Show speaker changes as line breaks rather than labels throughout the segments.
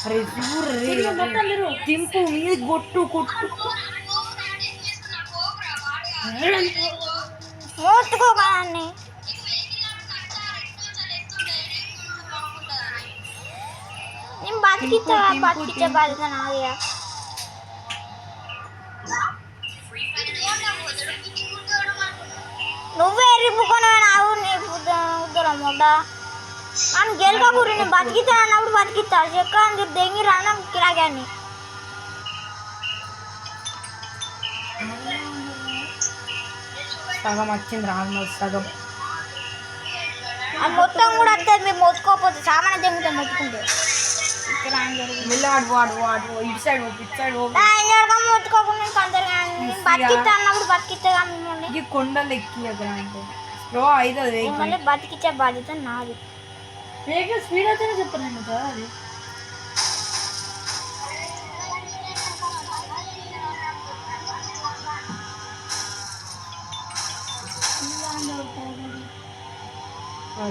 అరే చూడు తింపు మీద కొట్టు కొట్టు
మోతుకోబాన్ని నేను బతికిచ్చే బాధ్యత నాదిగా. నువ్వే ఎర్రిపుకొని నావు నీ ఉద్దరం మొడ్డ నన్ను గెలకూరి నేను బతికిస్తాను అన్నప్పుడు బతికిస్తా. చెక్క అని చెప్పి దెంగి రానా కిరాకాన్ని
సగం వచ్చింది ఆల్మోస్ట్ సగం.
అది మొత్తం కూడా వస్తుంది. మీరు మోసుకోకపోతే సామాన్య దెంగుతాం మొత్తుకుంటే
వాడు వాడు వాడు ఇటు సైడ్ ఇటు సైడ్
మొత్తుకోకుండా బతికిస్తా అన్నప్పుడు బతికిస్తా
ఇది కొండలు ఎక్కి అక్కడ అంటే స్లో అవుతుంది
మళ్ళీ బతికిచ్చే బాధ్యత నాది.
వెహికల్ స్పీడ్ అయితేనే చెప్పలేను కదా అది.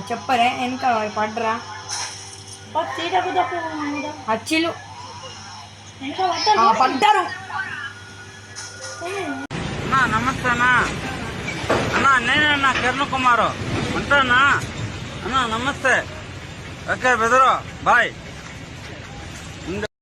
చెప్పరే వెనక పడ్డరా అచ్చిలు పడ్డారు.
అన్నా నమస్తే అన్నా. అన్నా నేనేనా కిరణ్ కుమారు ఉంటానా అన్నా. నమస్తే. ఓకే బెదరు బాయ్.